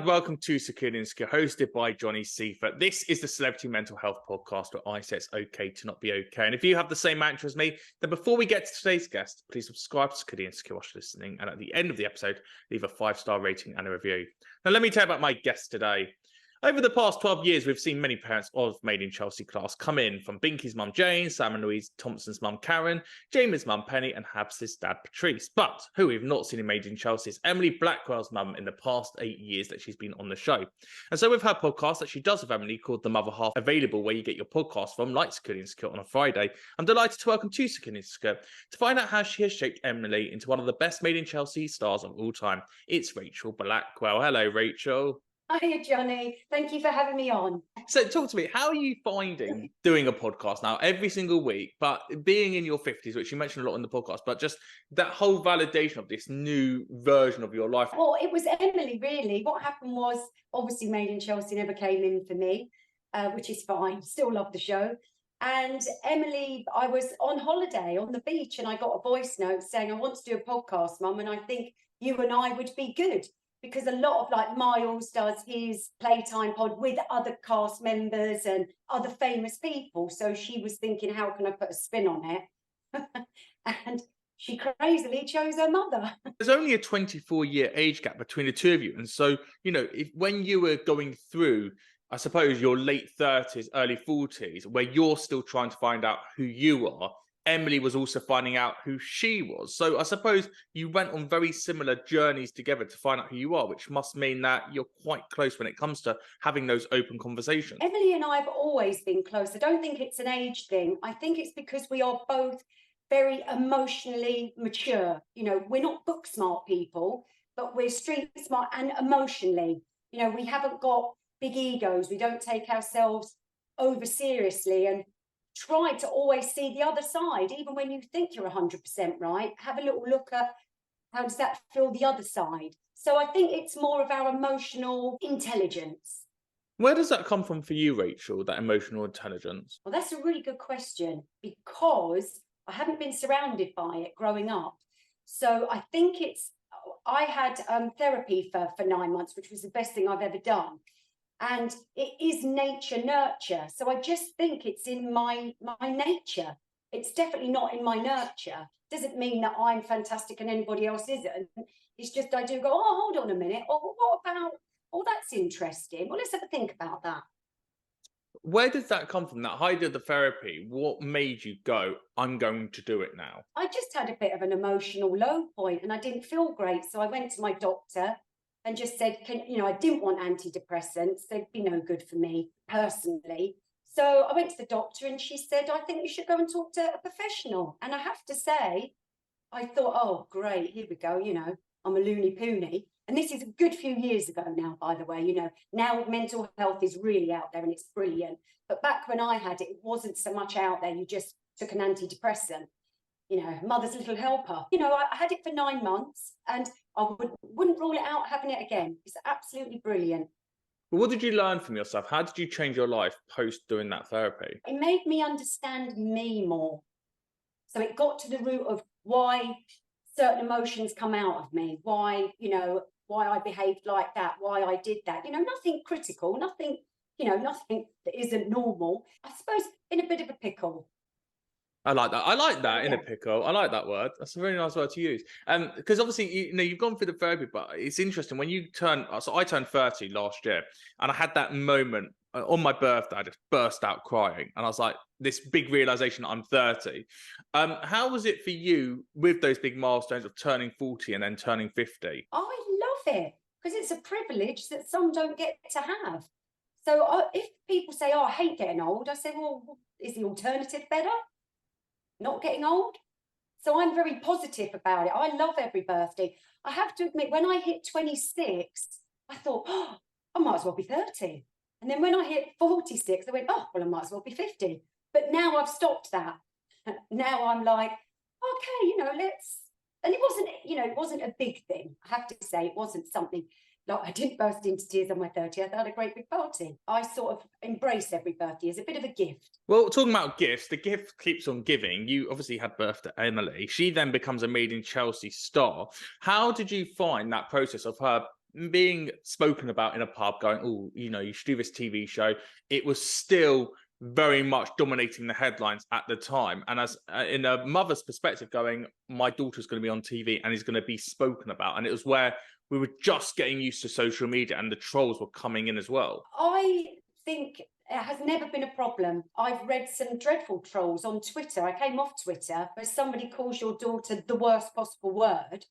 welcome to Secure and Insecure, hosted by Johnny Seifert. This is the Celebrity Mental Health Podcast where I say it's okay to not be okay. And if you have the same mantra as me, then before we get to today's guest, please subscribe to Secure and Insecure while you're listening. And at the end of the episode, leave a 5-star rating and a review. Now, let me tell you about my guest today. Over the past 12 years, we've seen many parents of Made in Chelsea class come in, from Binky's mum Jane, Sam and Louise Thompson's mum Karen, Jamie's mum Penny, and Habs's dad Patrice. But who we've not seen in Made in Chelsea is Emily Blackwell's mum in the past 8 years that she's been on the show. And so with her podcast that she does with Emily called The Mother Half, available where you get your podcast from, like Secure and Insecure on a Friday, I'm delighted to welcome to Secure and Insecure to find out how she has shaped Emily into one of the best Made in Chelsea stars of all time. It's Rachel Blackwell. Hello, Rachel. Hiya, Johnny. Thank you for having me on. So talk to me, how are you finding doing a podcast now every single week, but being in your 50s, which you mentioned a lot in the podcast, but just that whole validation of this new version of your life? Well, it was Emily, really. What happened was, obviously, Made in Chelsea never came in for me, which is fine. Still love the show. And Emily, I was on holiday on the beach and I got a voice note saying, I want to do a podcast, Mum, and I think you and I would be good. Because a lot of, like, Miles does his Playtime pod with other cast members and other famous people. So she was thinking, how can I put a spin on it? And she crazily chose her mother. There's only a 24-year age gap between the two of you. And so, you know, when you were going through, I suppose, your late 30s, early 40s, where you're still trying to find out who you are, Emily was also finding out who she was. So I suppose you went on very similar journeys together to find out who you are, which must mean that you're quite close when it comes to having those open conversations. Emily and I have always been close. I don't think it's an age thing. I think it's because we are both very emotionally mature. You know, we're not book smart people, but we're street smart and emotionally. You know, we haven't got big egos. We don't take ourselves over seriously and try to always see the other side, even when you think you're 100% right. Have a little look at how does that feel the other side. So I think it's more of our emotional intelligence. Where does that come from for you, Rachel, that emotional intelligence? Well, that's a really good question, because I haven't been surrounded by it growing up. So I think I had therapy for 9 months, which was the best thing I've ever done. And it is nature nurture. So I just think it's in my nature. It's definitely not in my nurture. Doesn't mean that I'm fantastic and anybody else isn't. It's just I do go, oh, hold on a minute. Oh, what about, oh, that's interesting. Well, let's have a think about that. Where did that come from, that idea of the therapy? What made you go, I'm going to do it now? I just had a bit of an emotional low point and I didn't feel great. So I went to my doctor and just said, I didn't want antidepressants. They'd be no good for me personally. So I went to the doctor and she said, I think you should go and talk to a professional. And I have to say, I thought, oh, great, here we go. I'm a loony poony. And this is a good few years ago now, by the way. Now mental health is really out there and it's brilliant. But back when I had it, it wasn't so much out there. You just took an antidepressant. Mother's little helper. I had it for 9 months and I wouldn't rule it out having it again. It's absolutely brilliant. Well, what did you learn from yourself? How did you change your life post doing that therapy? It made me understand me more. So it got to the root of why certain emotions come out of me, why I behaved like that, why I did that. Nothing critical, nothing that isn't normal. I suppose in a bit of a pickle. I like that. I like that, in Yeah. a pickle. I like that word. That's a very nice word to use. Because obviously, you've gone through the therapy, but it's interesting when you so I turned 30 last year, and I had that moment on my birthday. I just burst out crying, and I was like, this big realization that I'm 30. How was it for you with those big milestones of turning 40 and then turning 50? I love it because it's a privilege that some don't get to have. So if people say, oh, I hate getting old, I say, well, is the alternative better? Not getting old? So I'm very positive about it. I love every birthday. I have to admit, when I hit 26, I thought, oh, I might as well be 30. And then when I hit 46, I went, oh, well, I might as well be 50. But now I've stopped that. Now I'm like, okay, let's, and it wasn't a big thing. I have to say, it wasn't something like I didn't burst into tears on my 30th. I had a great big party. I sort of embrace every birthday as a bit of a gift. Well, talking about gifts, the gift keeps on giving. You obviously had birth to Emily. She then becomes a Made in Chelsea star. How did you find that process of her being spoken about in a pub, going, oh, you know, you should do this TV show, it was still very much dominating the headlines at the time. And as in a mother's perspective, going, my daughter's going to be on TV and is going to be spoken about. And it was where we were just getting used to social media and the trolls were coming in as well. I think it has never been a problem. I've read some dreadful trolls on Twitter. I came off Twitter where somebody calls your daughter the worst possible word.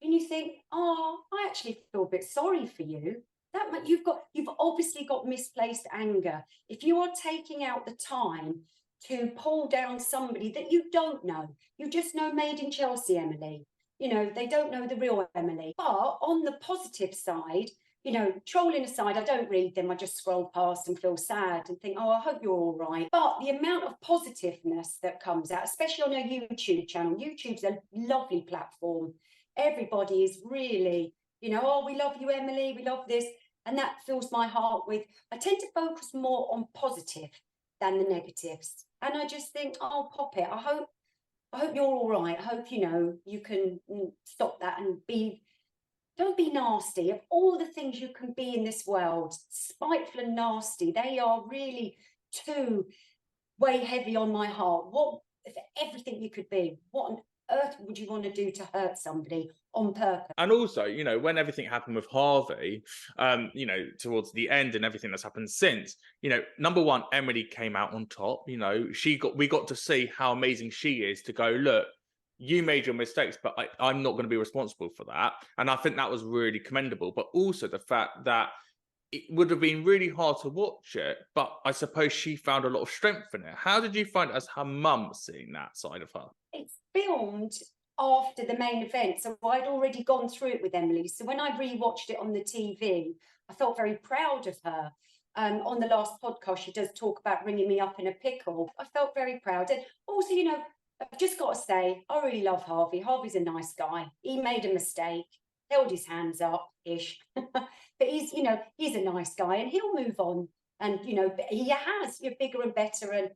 And you think, oh, I actually feel a bit sorry for you. That you've obviously got misplaced anger. If you are taking out the time to pull down somebody that you don't know, you just know Made in Chelsea Emily. You know, they don't know the real Emily. But on the positive side, you know, trolling aside, I don't read them. I just scroll past and feel sad and think, oh, I hope you're all right. But the amount of positiveness that comes out, especially on a YouTube channel, YouTube's a lovely platform. Everybody is really, you know, oh, we love you, Emily, we love this. And that fills my heart with, I tend to focus more on positive than the negatives. And I just think, oh, pop it. I hope you're all right. I hope, you know, you can stop that and don't be nasty. Of all the things you can be in this world, spiteful and nasty, they are really too weigh heavy on my heart. What, if everything you could be, what on earth would you want to do to hurt somebody on purpose? And also, you know, when everything happened with Harvey, you know, towards the end and everything that's happened since, you know, number one, Emily came out on top. You know, we got to see how amazing she is to go, look, you made your mistakes, but I'm not going to be responsible for that. And I think that was really commendable. But also the fact that it would have been really hard to watch it, but I suppose she found a lot of strength in it. How did you find it as her mum seeing that side of her? It's filmed after the main event, so I'd already gone through it with Emily. So when I rewatched it on the TV, I felt very proud of her. On the last podcast, she does talk about ringing me up in a pickle. I felt very proud. And also, you know, I've just got to say, I really love Harvey. Harvey's a nice guy. He made a mistake, held his hands up-ish. But he's, you know, he's a nice guy and he'll move on. And, you know, he has, you're bigger and better.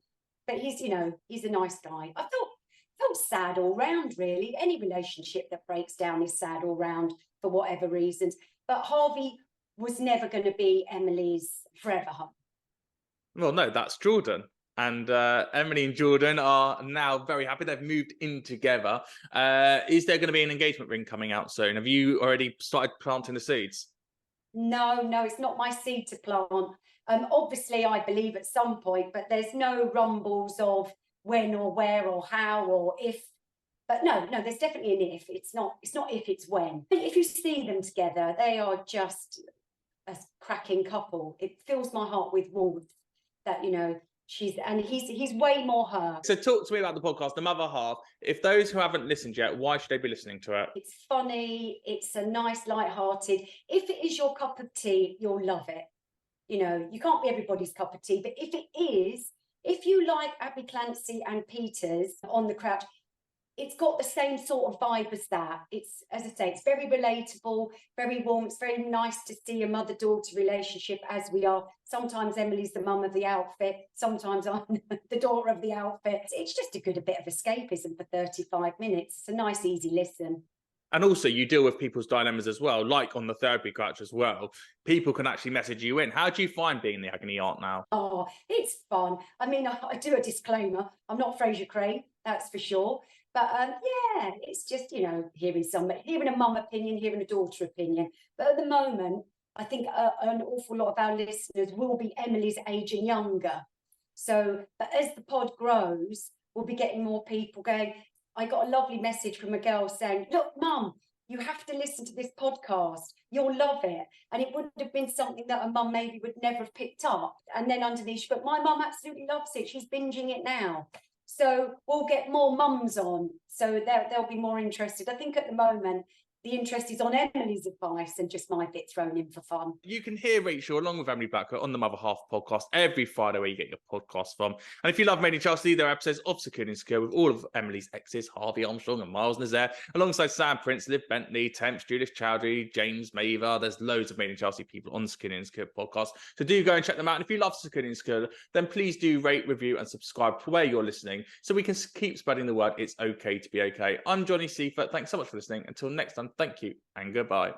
But he's, you know, he's a nice guy. I felt sad all round, really. Any relationship that breaks down is sad all round for whatever reasons. But Harvey was never going to be Emily's forever home. Well, no, that's Jordan. And Emily and Jordan are now very happy. They've moved in together. Is there going to be an engagement ring coming out soon? Have you already started planting the seeds? No, it's not my seed to plant. Obviously, I believe at some point, but there's no rumbles of when or where or how or if. But no, there's definitely an if. It's not if, it's when. But if you see them together, they are just a cracking couple. It fills my heart with warmth that, you know, he's way more her. So talk to me about the podcast, The Mother Half. If those who haven't listened yet, why should they be listening to it? It's funny. It's a nice, light-hearted. If it is your cup of tea, you'll love it. You know, you can't be everybody's cup of tea, but if it is, if you like Abby Clancy and Peters on the Crouch, it's got the same sort of vibe as that. It's, as I say, it's very relatable, very warm. It's very nice to see a mother-daughter relationship as we are. Sometimes Emily's the mum of the outfit. Sometimes I'm the daughter of the outfit. It's just a bit of escapism for 35 minutes. It's a nice, easy listen. And also you deal with people's dilemmas as well, like on the therapy couch as well. People can actually message you in. How do you find being the agony aunt now? Oh, it's fun. I mean, I do a disclaimer. I'm not Frasier Crane, that's for sure. But yeah, it's just, you know, hearing a mum opinion, hearing a daughter opinion. But at the moment, I think an awful lot of our listeners will be Emily's age and younger. So, but as the pod grows, we'll be getting more people going. I got a lovely message from a girl saying, look, Mum, you have to listen to this podcast. You'll love it. And it wouldn't have been something that a mum maybe would never have picked up. And then underneath, but my mum absolutely loves it. She's binging it now. So we'll get more mums on. So they'll be more interested. I think at the moment, the interest is on Emily's advice and just my bit thrown in for fun. You can hear Rachel along with Emily Blackwell on the Mother Half podcast every Friday where you get your podcast from. And if you love Made in Chelsea, there are episodes of Secure and Insecure with all of Emily's exes, Harvey Armstrong and Miles Nazaire, alongside Sam Prince, Liv Bentley, Temps, Judith Chowdhury, James Maver. There's loads of Made in Chelsea people on the Secure and Insecure podcast. So do go and check them out. And if you love Secure and Insecure, then please do rate, review and subscribe to where you're listening so we can keep spreading the word. It's okay to be okay. I'm Johnny Seifert. Thanks so much for listening. Until next time, thank you and goodbye.